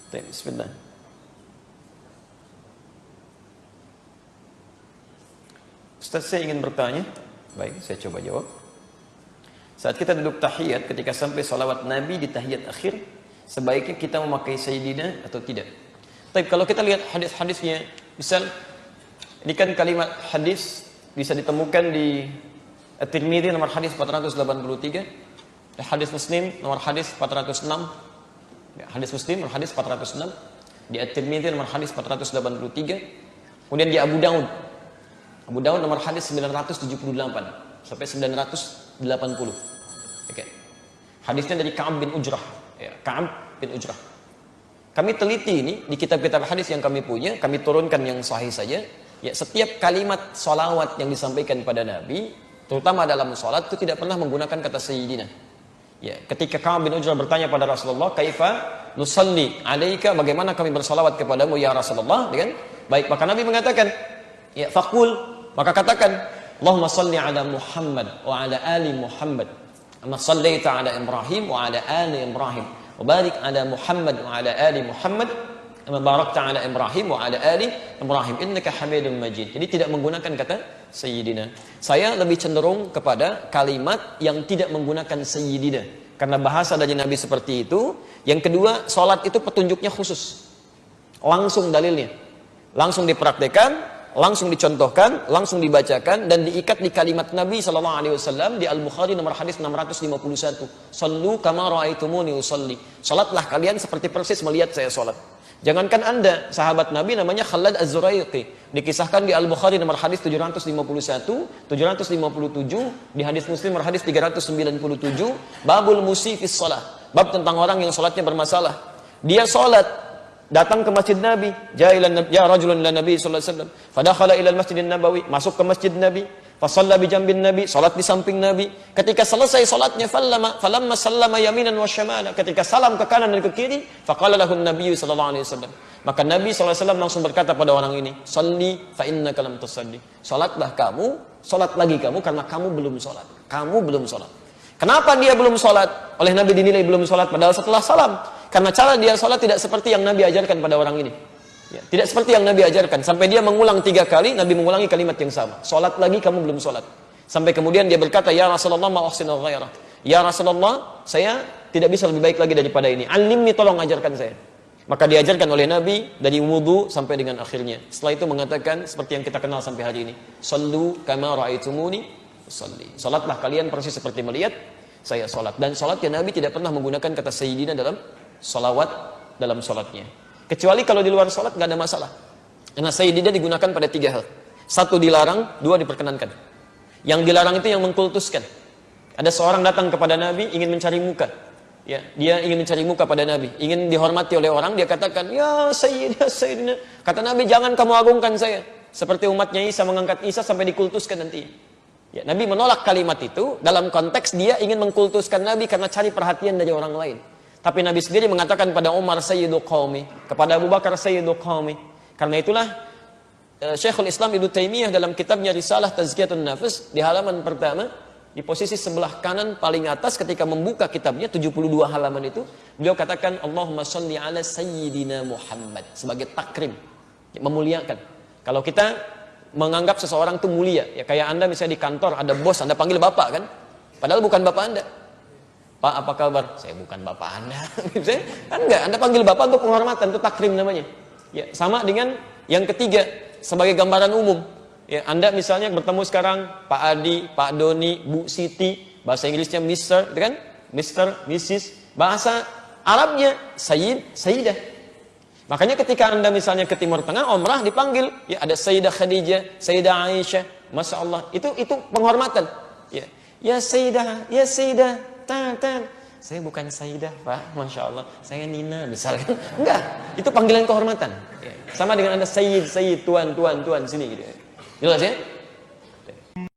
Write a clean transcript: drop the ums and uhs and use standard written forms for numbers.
Bismillah. Ustaz, saya ingin bertanya. Baik, saya coba jawab. Saat kita duduk tahiyat, ketika sampai salawat Nabi di tahiyat akhir, sebaiknya kita memakai Sayyidina atau tidak? Tapi kalau kita lihat hadis-hadisnya, misal ini kan kalimat hadis bisa ditemukan di At-Tirmidzi nomor hadis 483, hadis Muslim nomor hadis 406, hadis Muslim nomor hadis 406, di At-Tirmidzi nomor hadis 483, kemudian di Abu Daud nomor hadis 978 sampai 980. Oke. Hadisnya dari Ka'ab bin Ujrah, ya, Ka'ab bin Ujrah. Kami teliti ini di kitab-kitab hadis yang kami punya, kami turunkan yang sahih saja. Ya, setiap kalimat salawat yang disampaikan pada Nabi, terutama dalam salat, itu tidak pernah menggunakan kata Sayyidina. Ya, ketika Ka'ab bin Ujrah bertanya pada Rasulullah, "Kaifa nusalli 'alaika?" Bagaimana kami bersalawat kepadamu ya Rasulullah? Kan? Baik, maka Nabi mengatakan, ya, faqul, maka katakan, "Allahumma salli 'ala Muhammad wa 'ala ali Muhammad. Kama shallaita 'ala Ibrahim wa 'ala ali Ibrahim. Wa barik 'ala Muhammad wa 'ala ali Muhammad. Kama barakta 'ala Ibrahim wa 'ala ali Ibrahim. Innaka Hamidum Majid." Jadi tidak menggunakan kata Sayyidina. Saya lebih cenderung kepada kalimat yang tidak menggunakan Sayyidina, karena bahasa dari Nabi seperti itu. Yang kedua, salat itu petunjuknya khusus. Langsung dalilnya. Langsung dipraktikkan, langsung dicontohkan, langsung dibacakan, dan diikat di kalimat Nabi SAW di Al-Bukhari nomor hadis 651. "Sallu kama ra'aitumuni usalli." Salatlah kalian seperti persis melihat saya salat. Jangankan Anda, sahabat Nabi namanya Khalad Az-Zuraiqi, dikisahkan di Al-Bukhari nomor hadis 751, 757, di hadis Muslim nomor hadis 397, babul musifis shalah, bab tentang orang yang salatnya bermasalah. Dia salat, datang ke masjid Nabi, ja rajulun ila Nabi sallallahu alaihi wasallam, fadakhala ila al-Masjidin Nabawi, masuk ke masjid Nabi, fa shalla bi jambin Nabi, salat di samping Nabi. Ketika selesai salatnya, falamma sallama yaminan wa shimala, ketika salam ke kanan dan ke kiri, faqala lahu an-nabiy sallallahu alaihi wasallam, maka Nabi sallallahu alaihi wasallam langsung berkata pada orang ini, "Shalli fa innaka lam tusalli." Salatlah kamu, salat lagi kamu, karena kamu belum salat. Kamu belum salat. Kenapa dia belum salat? Oleh Nabi dinilai belum salat padahal setelah salam. Karena cara dia salat tidak seperti yang Nabi ajarkan pada orang ini. Ya, tidak seperti yang Nabi ajarkan. Sampai dia mengulang 3 kali, Nabi mengulangi kalimat yang sama. Salat lagi, kamu belum salat. Sampai kemudian dia berkata, "Ya Rasulullah, ma uhsinu ghairah." Ya Rasulullah, saya tidak bisa lebih baik lagi daripada ini. Alimni, tolong ajarkan saya. Maka diajarkan oleh Nabi dari wudu sampai dengan akhirnya. Setelah itu mengatakan seperti yang kita kenal sampai hari ini. "Sallu kama ra'aitumuni usalli." Salatlah kalian persis seperti melihat saya salat. Dan salatnya Nabi tidak pernah menggunakan kata Sayyidina dalam salawat dalam salatnya. Kecuali kalau di luar salat nggak ada masalah. Karena Sayyidina digunakan pada 3 hal. 1 dilarang, 2 diperkenankan. Yang dilarang itu yang mengkultuskan. Ada seorang datang kepada Nabi ingin mencari muka. Ya, dia ingin mencari muka pada Nabi, ingin dihormati oleh orang, dia katakan, "Ya Sayyidina, Sayyidina." Kata Nabi, "Jangan kamu agungkan saya." Seperti umatnya Isa mengangkat Isa sampai dikultuskan nanti. Ya, Nabi menolak kalimat itu dalam konteks dia ingin mengkultuskan Nabi karena cari perhatian dari orang lain. Tapi Nabi sendiri mengatakan pada Umar, "Sayyidu qaumi," kepada Abu Bakar, "Sayyidu qaumi." Karena itulah Syekhul Islam Ibnu Taimiyah dalam kitabnya Risalah Tazkiyatun Nafs di halaman pertama, di posisi sebelah kanan paling atas ketika membuka kitabnya 72 halaman itu, beliau katakan, "Allahumma shalli ala Sayyidina Muhammad," sebagai takrim, memuliakan. Kalau kita menganggap seseorang itu mulia, ya kayak Anda misalnya di kantor ada bos, Anda panggil bapak kan? Padahal bukan bapak Anda. "Pak, apa kabar?" "Saya bukan bapak Anda." Kan enggak, Anda panggil bapak untuk penghormatan, itu takrim namanya. Ya, sama dengan yang ketiga, sebagai gambaran umum. Ya, Anda misalnya bertemu sekarang Pak Adi, Pak Doni, Bu Siti, bahasa Inggrisnya Mr, kan? Mr, Mrs, bahasa Arabnya Sayyid, Sayyidah. Makanya ketika Anda misalnya ke Timur Tengah, umrah dipanggil, ya ada Sayyidah Khadijah, Sayyidah Aisyah, Masya Allah, itu penghormatan. Ya, ya Sayyidah, tan. "Saya bukan Sayyidah, Pak, Masya Allah, saya Nina," misalkan. Enggak, itu panggilan kehormatan. Ya, sama dengan Anda Sayyid, tuan, sini gitu. Jelas ya?